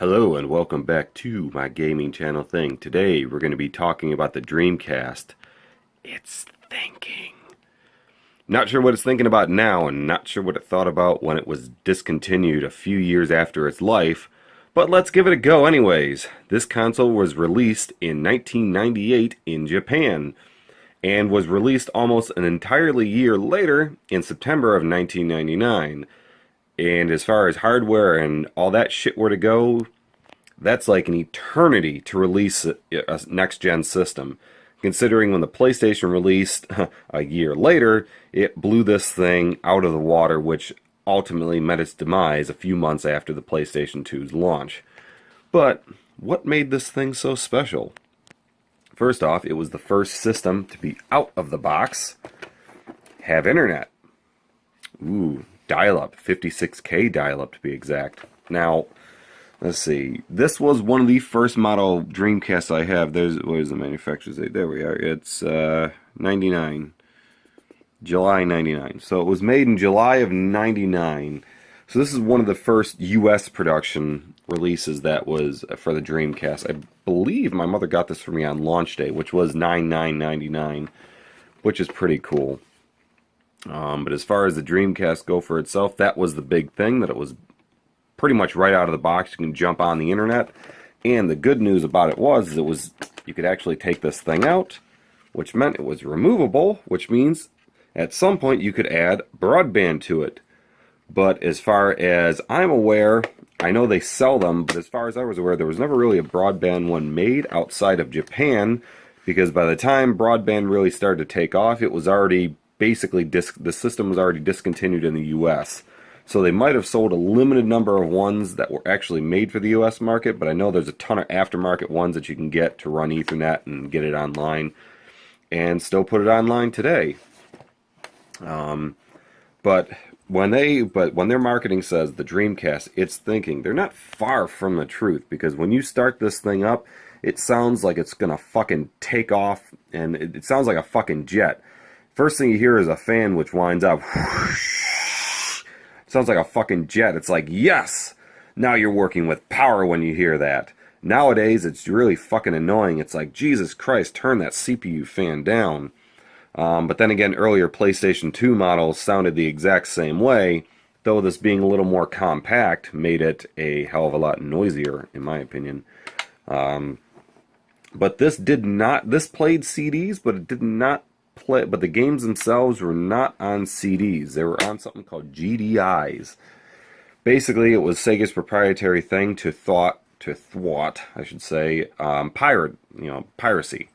Hello and welcome back to my gaming channel thing. Today we're going to be talking about the Dreamcast. It's thinking. Not sure what it's thinking about now and not sure what it thought about when it was discontinued a few years after its life, but let's give it a go anyways. This console was released in 1998 in Japan and was released almost an entirely year later in September of 1999. And as far as hardware and all that shit were to go, that's like an eternity to release a next-gen system. Considering when the PlayStation released a year later, it blew this thing out of the water, which ultimately met its demise a few months after the PlayStation 2's launch. But what made this thing so special? First off, it was the first system to be out of the box, have internet. Ooh, dial-up, 56K dial-up to be exact. Now, let's see. This was one of the first model Dreamcasts I have. Where's the manufacturer's date? There we are. It's 99. July 99. So it was made in July of 99. So this is one of the first US production releases that was for the Dreamcast. I believe my mother got this for me on launch day, which was 9/9/99, which is pretty cool. But as far as the Dreamcast go for itself, that was the big thing, that it was pretty much right out of the box. You can jump on the internet. And the good news about it was you could actually take this thing out, which meant it was removable, which means at some point you could add broadband to it. But as far as I'm aware, I know they sell them, but as far as I was aware, there was never really a broadband one made outside of Japan, because by the time broadband really started to take off, it was already basically the system was already discontinued in the US. So they might have sold a limited number of ones that were actually made for the US market, but I know there's a ton of aftermarket ones that you can get to run Ethernet and get it online and still put it online today. But when their marketing says the Dreamcast, it's thinking, they're not far from the truth, because when you start this thing up, it sounds like it's gonna fucking take off, and it sounds like a fucking jet. First thing you hear is a fan which winds up. Sounds like a fucking jet. It's like, yes! Now you're working with power when you hear that. Nowadays, it's really fucking annoying. It's like, Jesus Christ, turn that CPU fan down. But then again, earlier PlayStation 2 models sounded the exact same way, though this being a little more compact made it a hell of a lot noisier, in my opinion. But this played CDs, but it did not play, but the games themselves were not on CDs. They were on something called GDIs. Basically, it was Sega's proprietary thing to thwart, I should say, piracy.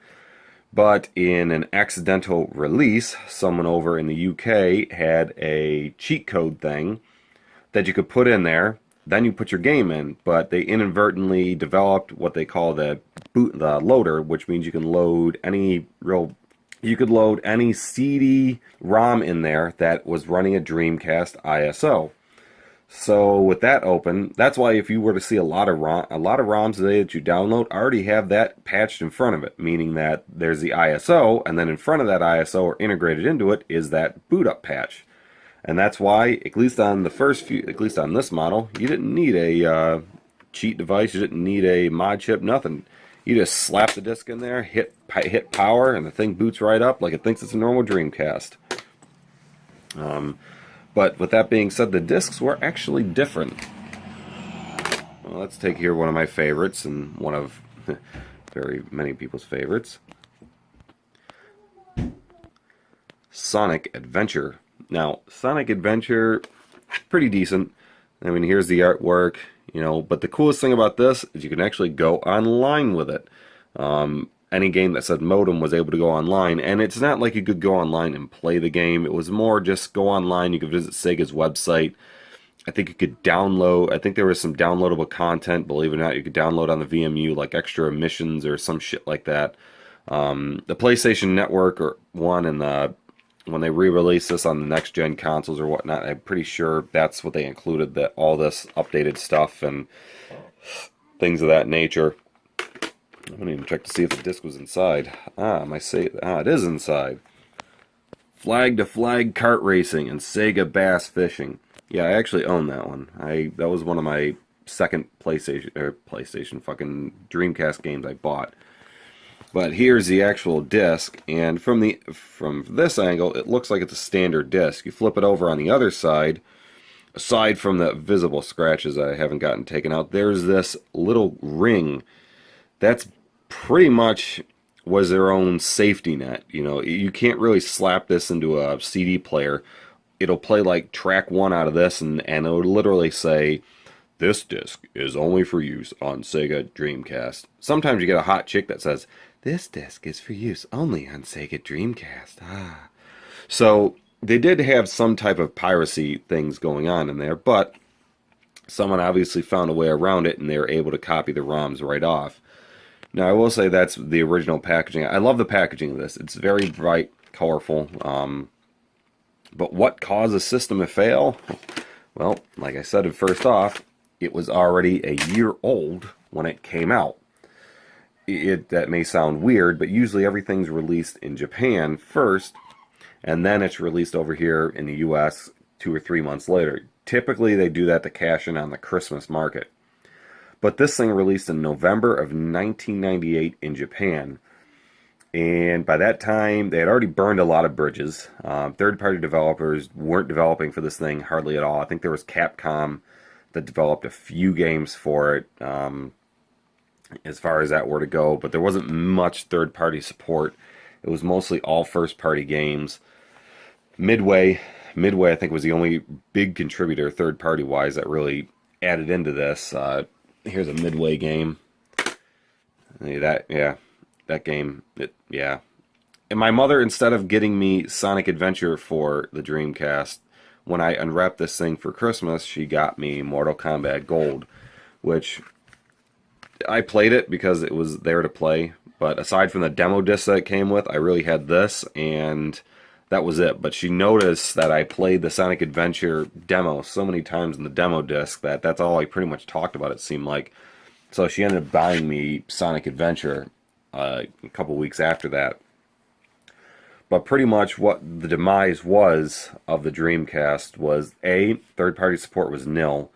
But in an accidental release, someone over in the UK had a cheat code thing that you could put in there. Then you put your game in, but they inadvertently developed what they call the loader, which means you can load any CD-ROM in there that was running a Dreamcast ISO. So with that open, that's why if you were to see a lot of ROMs today that you download already have that patched in front of it, meaning that there's the ISO, and then in front of that ISO or integrated into it is that boot up patch. And that's why, at least on this model, you didn't need a cheat device, you didn't need a mod chip, nothing. You just slap the disc in there, hit power, and the thing boots right up like it thinks it's a normal Dreamcast. But with that being said, the discs were actually different. Well, let's take here one of my favorites, and one of very many people's favorites. Sonic Adventure. Now, Sonic Adventure, pretty decent. I mean, here's the artwork. But the coolest thing about this is you can actually go online with it. Any game that said modem was able to go online, and it's not like you could go online and play the game. It was more just go online. You could visit Sega's website. I think you could download. I think there was some downloadable content. Believe it or not, you could download on the VMU, like extra missions or some shit like that. The PlayStation Network and when they re-release this on the next-gen consoles or whatnot, I'm pretty sure that's what they included, that all this updated stuff and things of that nature. I didn't even check to see if the disc was inside. It is inside. Flag to Flag Kart Racing and Sega Bass Fishing. Yeah, I actually own that one. That was one of my second PlayStation fucking Dreamcast games I bought. But here's the actual disc, and from this angle, it looks like it's a standard disc. You flip it over on the other side, aside from the visible scratches I haven't gotten taken out, there's this little ring. That's pretty much was their own safety net. You know, you can't really slap this into a CD player. It'll play like track 1 out of this, and it'll literally say, "This disc is only for use on Sega Dreamcast." Sometimes you get a hot chick that says, "This disc is for use only on Sega Dreamcast." Ah. So they did have some type of piracy things going on in there, but someone obviously found a way around it, and they were able to copy the ROMs right off. Now, I will say that's the original packaging. I love the packaging of this. It's very bright, colorful. But what caused the system to fail? Well, like I said, first off, it was already a year old when it came out. That may sound weird, but usually everything's released in Japan first, and then it's released over here in the US 2 or 3 months later. Typically, they do that to cash in on the Christmas market. But this thing released in November of 1998 in Japan. And by that time, they had already burned a lot of bridges. Third-party developers weren't developing for this thing hardly at all. I think there was Capcom that developed a few games for it, as far as that were to go. But there wasn't much third-party support. It was mostly all first-party games. Midway, I think, was the only big contributor, third-party-wise, that really added into this. Here's a Midway game. That game, yeah. And my mother, instead of getting me Sonic Adventure for the Dreamcast, when I unwrapped this thing for Christmas, she got me Mortal Kombat Gold, which I played it because it was there to play. But aside from the demo disc that it came with, I really had this, and that was it. But she noticed that I played the Sonic Adventure demo so many times in the demo disc that that's all I pretty much talked about, it seemed like. So she ended up buying me Sonic Adventure a couple weeks after that. But pretty much what the demise was of the Dreamcast was, A, third-party support was nil.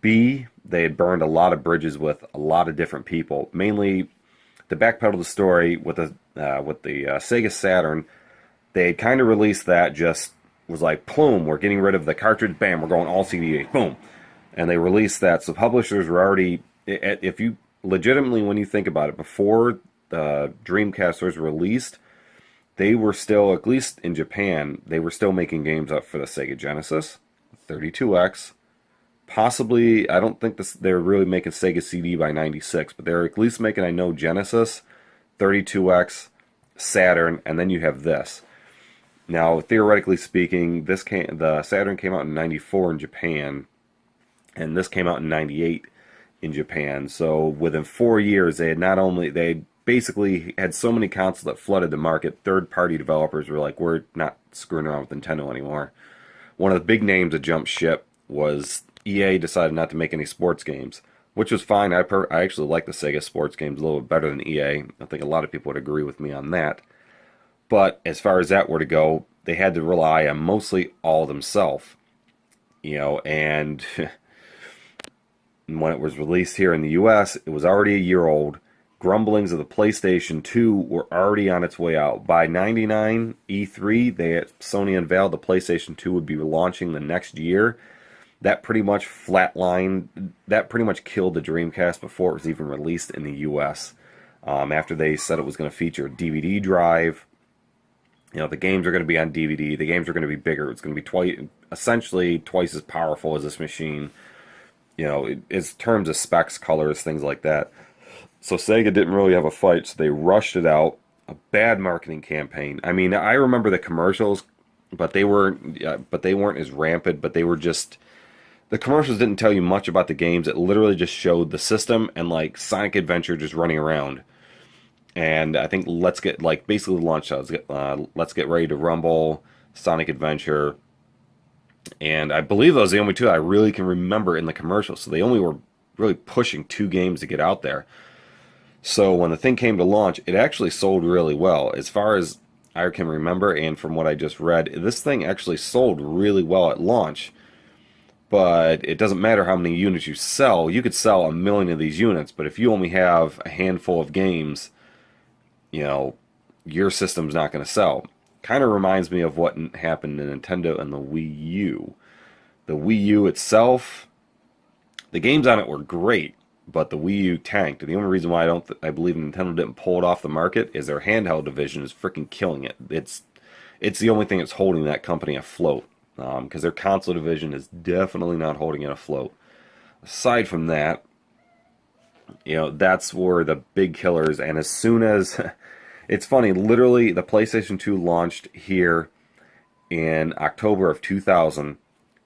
B, they had burned a lot of bridges with a lot of different people. Mainly, to backpedal the story, with the Sega Saturn, they had kind of released that, just was like, boom, we're getting rid of the cartridge, bam, we're going all CD, boom. And they released that, so publishers were already, if you, legitimately, when you think about it, before the Dreamcast was released, they were still, at least in Japan, they were still making games up for the Sega Genesis, 32X, possibly, I don't think they were really making Sega CD by 96, but they were at least making, I know, Genesis, 32X, Saturn, and then you have this. Now, theoretically speaking, the Saturn came out in 94 in Japan, and this came out in 98 in Japan. So within 4 years, they basically had so many consoles that flooded the market. Third-party developers were like, we're not screwing around with Nintendo anymore. One of the big names that jumped ship was EA decided not to make any sports games, which was fine. I actually like the Sega sports games a little bit better than EA. I think a lot of people would agree with me on that. But as far as that were to go, they had to rely on mostly all themselves. You know, and when it was released here in the US, it was already a year old. Grumblings of the PlayStation 2 were already on its way out. By 99 E3, Sony unveiled the PlayStation 2 would be launching the next year. That pretty much flatlined, that pretty much killed the Dreamcast before it was even released in the US. After they said it was going to feature a DVD drive, you know, the games are going to be on DVD, the games are going to be bigger, it's going to be essentially twice as powerful as this machine, you know, in terms of specs, colors, things like that. So Sega didn't really have a fight, so they rushed it out. A bad marketing campaign. I mean, I remember the commercials, but they weren't as rampant, but they were just, the commercials didn't tell you much about the games. It literally just showed the system and like Sonic Adventure just running around. And I think basically the launch titles, Let's Get Ready to Rumble, Sonic Adventure, and I believe those are the only two I really can remember in the commercials. So they only were really pushing 2 games to get out there. So when the thing came to launch, it actually sold really well. As far as I can remember, and from what I just read, this thing actually sold really well at launch. but it doesn't matter how many units you sell. You could sell 1 million of these units, but if you only have a handful of games, you know, your system's not going to sell. Kind of reminds me of what happened to Nintendo and the Wii U. The Wii U itself, the games on it were great, but the Wii U tanked. And the only reason why I believe Nintendo didn't pull it off the market is their handheld division is freaking killing it. It's the only thing that's holding that company afloat, because their console division is definitely not holding it afloat. Aside from that, you know, that's where the big killers. And as soon as it's funny, literally the PlayStation 2 launched here in October of 2000.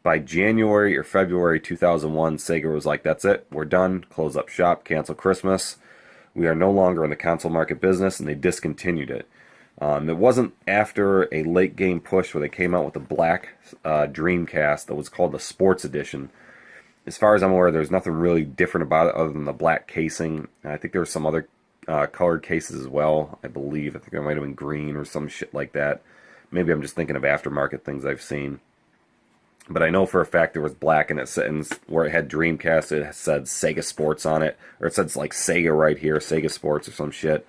By January or February 2001, Sega was like, that's it, we're done, close up shop, cancel Christmas. We are no longer in the console market business, and they discontinued it. It wasn't after a late game push where they came out with the black Dreamcast that was called the Sports Edition. As far as I'm aware, there's nothing really different about it other than the black casing. I think there were some other colored cases as well, I believe. I think there might have been green or some shit like that. Maybe I'm just thinking of aftermarket things I've seen. But I know for a fact there was black, and it said, where it had Dreamcast, it said Sega Sports on it. Or it said like Sega right here, Sega Sports or some shit.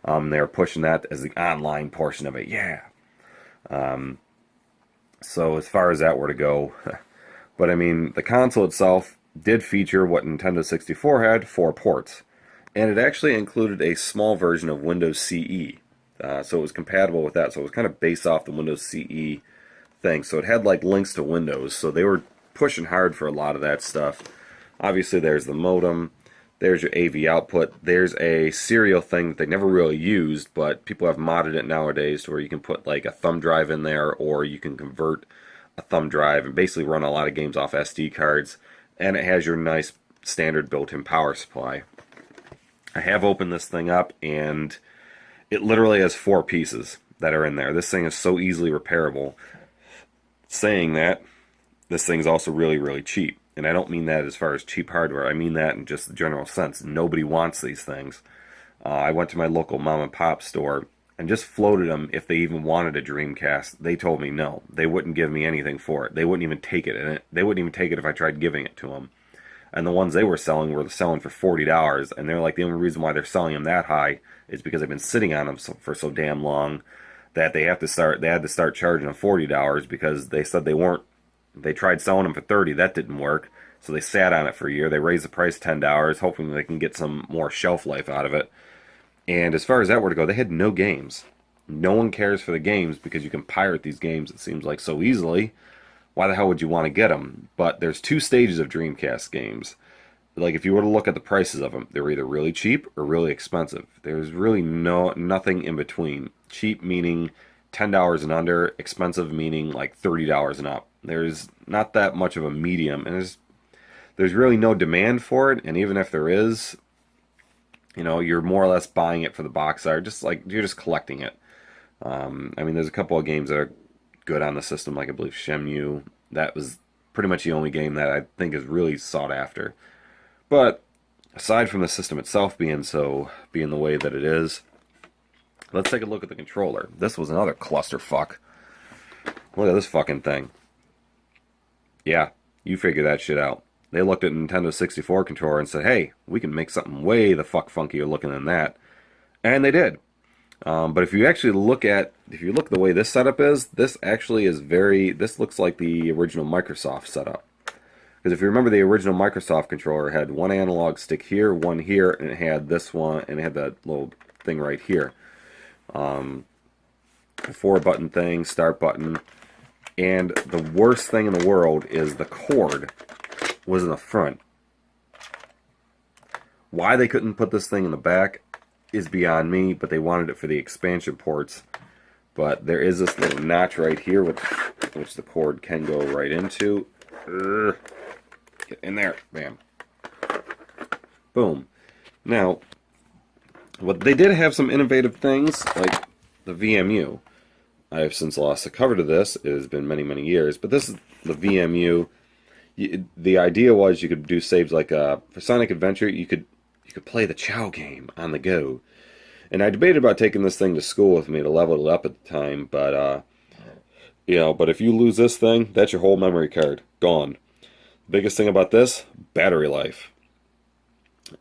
They were pushing that as the online portion of it. Yeah. So as far as that were to go. But I mean, the console itself did feature what Nintendo 64 had, 4 ports. And it actually included a small version of Windows CE. So it was compatible with that. So it was kind of based off the Windows CE thing. So it had like links to Windows. So they were pushing hard for a lot of that stuff. Obviously there's the modem. There's your AV output. There's a serial thing that they never really used, but people have modded it nowadays to where you can put like a thumb drive in there, or you can convert a thumb drive and basically run a lot of games off SD cards. And it has your nice standard built-in power supply. I have opened this thing up, and it literally has 4 pieces that are in there. This thing is so easily repairable. Saying that, this thing's also really, really cheap. And I don't mean that as far as cheap hardware. I mean that in just the general sense. Nobody wants these things. I went to my local mom and pop store and just floated them if they even wanted a Dreamcast. They told me no. They wouldn't give me anything for it. They wouldn't even take it. And they wouldn't even take it if I tried giving it to them. And the ones they were selling for $40. And they're like, the only reason why they're selling them that high is because they've been sitting on them for so damn long that they had to start charging them $40 because they said they tried selling them for $30. That didn't work. So they sat on it for a year. They raised the price $10, hoping they can get some more shelf life out of it. And as far as that were to go, they had no games. No one cares for the games because you can pirate these games, it seems like, so easily. Why the hell would you want to get them? But there's 2 stages of Dreamcast games. Like, if you were to look at the prices of them, they're either really cheap or really expensive. There's really nothing in between. Cheap meaning $10 and under, expensive meaning like $30 and up. There's not that much of a medium, and there's really no demand for it. And even if there is, you know, you're more or less buying it for the box art, just like you're just collecting it. I mean, there's a couple of games that are good on the system, like I believe Shenmue. That was pretty much the only game that I think is really sought after. But aside from the system itself being the way that it is, let's take a look at the controller. This was another clusterfuck. Look at this fucking thing. Yeah, you figure that shit out. They looked at Nintendo 64 controller and said, hey, we can make something way the fuck funkier looking than that. And they did. But if you look at the way this setup is, this looks like the original Microsoft setup. Because if you remember, the original Microsoft controller had one analog stick here, one here, and it had this one, and it had that little thing right here. 4-button thing, start button. And the worst thing in the world is the cord was in the front. Why they couldn't put this thing in the back is beyond me, but they wanted it for the expansion ports. But there is this little notch right here, which the cord can go right into. Get in there. Bam. Boom. Now, they did have some innovative things, like the VMU. I have since lost the cover to this. It has been many, many years. But this is the VMU. The idea was you could do saves like for Sonic Adventure, you could play the Chow game on the go. And I debated about taking this thing to school with me to level it up at the time, but but if you lose this thing, that's your whole memory card gone. Biggest thing about this, battery life.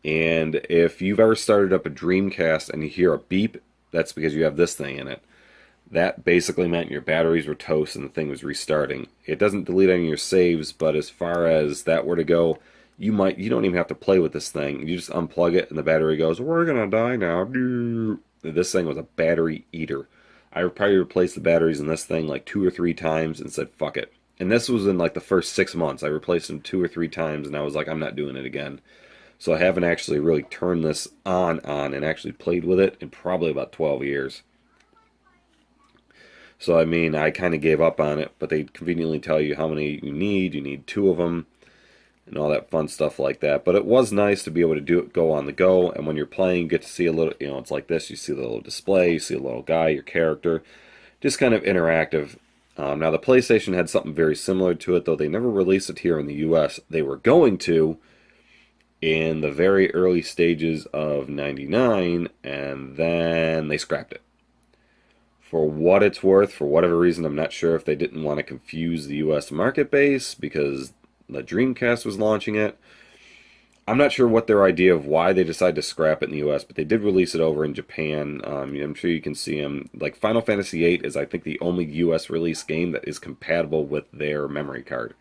And if you've ever started up a Dreamcast and you hear a beep, that's because you have this thing in it. That basically meant your batteries were toast and the thing was restarting. It doesn't delete any of your saves, but as far as that were to go, you don't even have to play with this thing. You just unplug it and the battery goes, "We're gonna die now." This thing was a battery eater. I would probably replaced the batteries in this thing like 2 or 3 times and said, "Fuck it." And this was in like the first 6 months. I replaced them 2 or 3 times and I was like, I'm not doing it again. So I haven't actually really turned this on and actually played with it in probably about 12 years. So I mean, I kind of gave up on it, but they conveniently tell you how many you need. You need 2 of them and all that fun stuff like that. But it was nice to be able to do it, go on the go, and when you're playing, you get to see a little, it's like this. You see the little display, you see a little guy, your character, just kind of interactive. Now the PlayStation had something very similar to it, though they never released it here in the US. They were going to in the very early stages of '99, and then they scrapped it. For what it's worth, for whatever reason, I'm not sure if they didn't want to confuse the US market base because the Dreamcast was launching it. I'm not sure what their idea of why they decided to scrap it in the US, but they did release it over in Japan. I'm sure you can see them. Like Final Fantasy VIII is, I think, the only US release game that is compatible with their memory card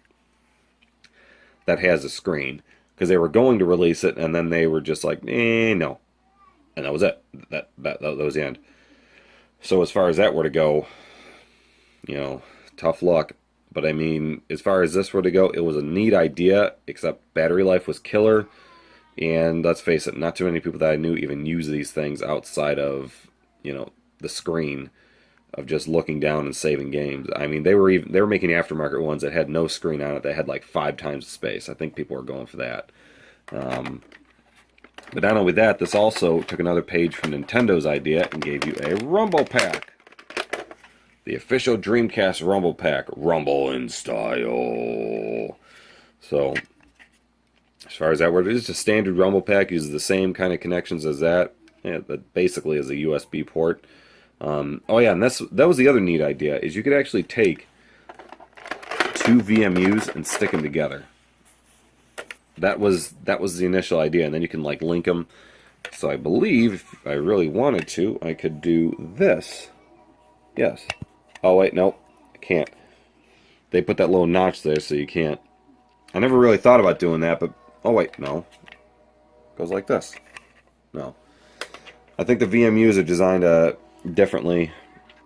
that has a screen. Because they were going to release it, and then they were just like, no. And that was it. That was the end. So as far as that were to go, tough luck. But I mean, as far as this were to go, it was a neat idea, except battery life was killer. And let's face it, not too many people that I knew even use these things outside of, the screen of just looking down and saving games. I mean, they were making aftermarket ones that had no screen on it, that had like 5 times the space. I think people were going for that. But not only that, this also took another page from Nintendo's idea and gave you a Rumble Pack. The official Dreamcast Rumble Pack. Rumble in style. So, as far as that works, it's a standard Rumble Pack. Uses the same kind of connections as that. Yeah, that basically is a USB port. Oh yeah, and that was the other neat idea, is you could actually take 2 VMUs and stick them together. That was the initial idea, and then you can like link them. So I believe if I really wanted to, I could do this. Yes. Oh wait, nope, I can't. They put that little notch there, so you can't. I never really thought about doing that, but oh wait, no. It goes like this. No. I think the VMUs are designed differently,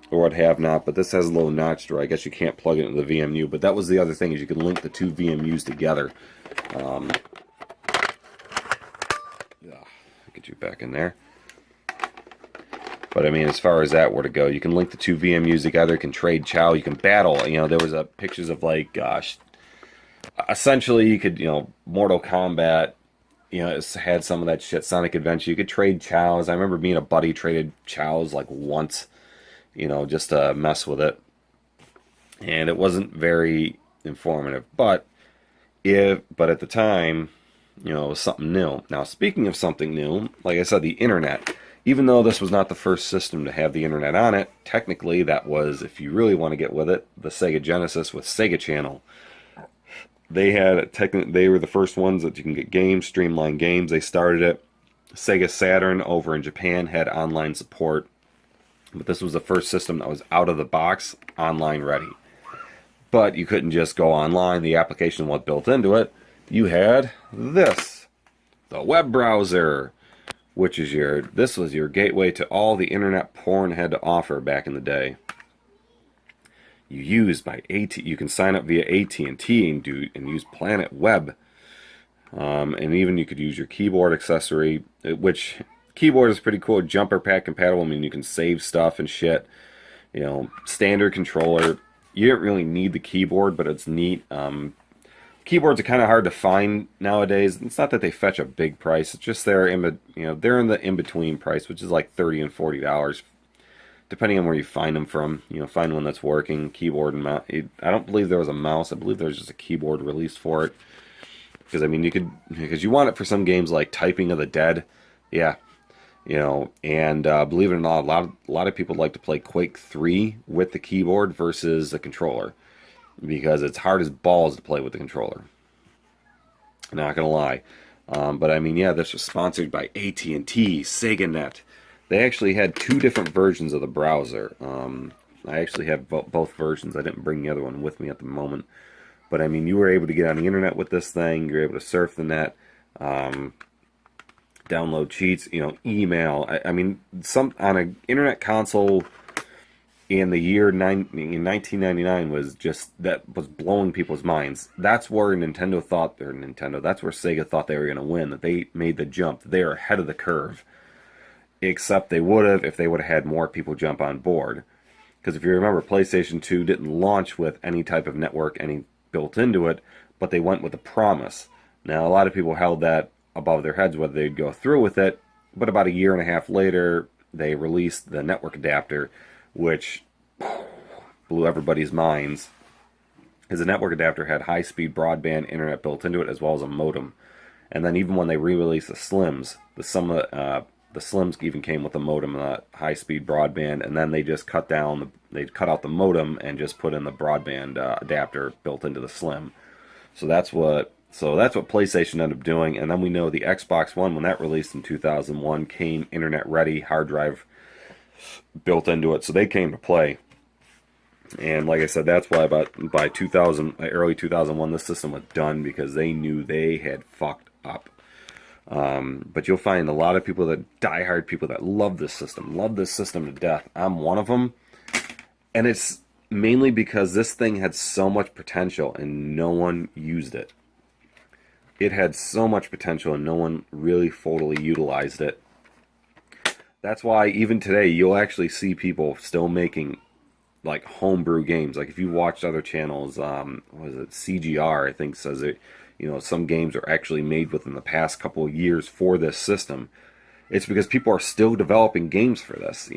or what have not, but this has a little notch where I guess you can't plug it into the VMU. But that was the other thing, is you could link the 2 VMUs together. Yeah, get you back in there. But I mean, as far as that were to go, you can link the 2 VMUs together, you can trade chow, you can battle. There was pictures of like, gosh, essentially you could, Mortal Kombat, it had some of that shit, Sonic Adventure. You could trade chows. I remember me and a buddy traded chows like once, just to mess with it. And it wasn't very informative. But at the time, it was something new. Now, speaking of something new, like I said, the internet. Even though this was not the first system to have the internet on it, technically that was, if you really want to get with it, the Sega Genesis with Sega Channel. They were the first ones that you can get games, streamline games. They started it. Sega Saturn over in Japan had online support, but this was the first system that was out of the box online ready. But you couldn't just go online. The application was built into it. You had this, the web browser, which is this was your gateway to all the internet porn had to offer back in the day. You can sign up via AT&T and use Planet Web, and even you could use your keyboard accessory, which keyboard is pretty cool. Jumper pack compatible. I mean, you can save stuff and shit. Standard controller. You don't really need the keyboard, but it's neat. Keyboards are kind of hard to find nowadays. It's not that they fetch a big price. It's just they're in the in-between price, which is like $30 and $40, depending on where you find them from. Find one that's working. Keyboard and mouse. I don't believe there was a mouse. I believe there was just a keyboard released for it. Because I mean, because you want it for some games like Typing of the Dead. Yeah. And believe it or not, a lot of people like to play Quake 3 with the keyboard versus the controller, because it's hard as balls to play with the controller. Not gonna lie. But I mean, yeah, this was sponsored by AT&T, SegaNet. They actually had two different versions of the browser. I actually have both versions. I didn't bring the other one with me at the moment. But I mean, you were able to get on the internet with this thing. You were able to surf the net, download cheats, email. I mean, some on an internet console in the year in 1999 was just that was blowing people's minds. That's where that's where Sega thought they were going to win. That they made the jump. They are ahead of the curve. Except they would have if they would have had more people jump on board. Because if you remember, PlayStation 2 didn't launch with any type of network any built into it, but they went with a promise. Now, a lot of people held that above their heads whether they'd go through with it, but about a year and a half later, they released the network adapter, which blew everybody's minds. Because the network adapter had high-speed broadband internet built into it, as well as a modem. And then even when they re-released the Slims, the Slims even came with a modem, high-speed broadband, and then they just cut out the modem and just put in the broadband adapter built into the Slim. So that's what PlayStation ended up doing. And then we know the Xbox One, when that released in 2001, came internet ready, hard drive built into it, so they came to play. And like I said, that's why by 2000, early 2001, this system was done, because they knew they had fucked up. But you'll find a lot of people, diehard people, that love this system to death. I'm one of them. And it's mainly because this thing had so much potential and no one used it. It had so much potential and no one really fully utilized it. That's why even today you'll actually see people still making like homebrew games. Like if you watch other channels, what is it, CGR I think says it, some games are actually made within the past couple of years for this system. It's because people are still developing games for this.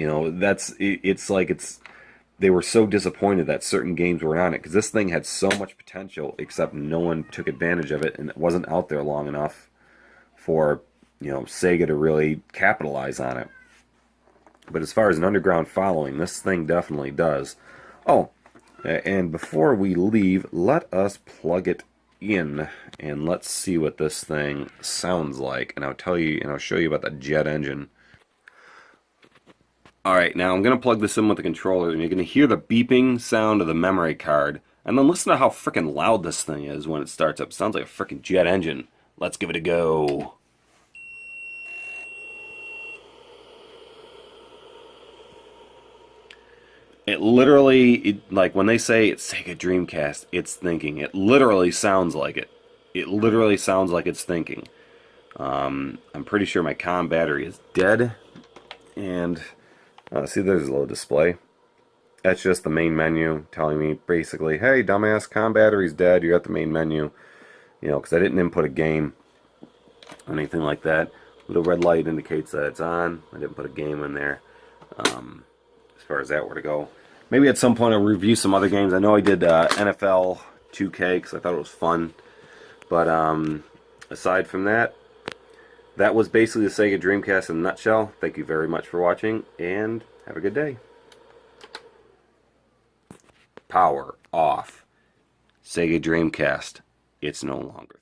They were so disappointed that certain games weren't on it, because this thing had so much potential, except no one took advantage of it, and it wasn't out there long enough for Sega to really capitalize on it. But as far as an underground following, this thing definitely does. Oh, and before we leave, let us plug it in and let's see what this thing sounds like. And I'll tell you, and I'll show you about the jet engine. Alright, now I'm going to plug this in with the controller, and you're going to hear the beeping sound of the memory card. And then listen to how freaking loud this thing is when it starts up. It sounds like a freaking jet engine. Let's give it a go. It literally, like when they say it's Sega Dreamcast, it's thinking. It literally sounds like it. It literally sounds like it's thinking. I'm pretty sure my COM battery is dead. And, see, there's a little display. That's just the main menu telling me basically, hey, dumbass, COM battery's dead. You're at the main menu. Because I didn't input a game or anything like that. Little red light indicates that it's on. I didn't put a game in there. As far as that were to go. Maybe at some point I'll review some other games. I know I did NFL 2K because I thought it was fun. But aside from that, that was basically the Sega Dreamcast in a nutshell. Thank you very much for watching, and have a good day. Power off. Sega Dreamcast. It's no longer.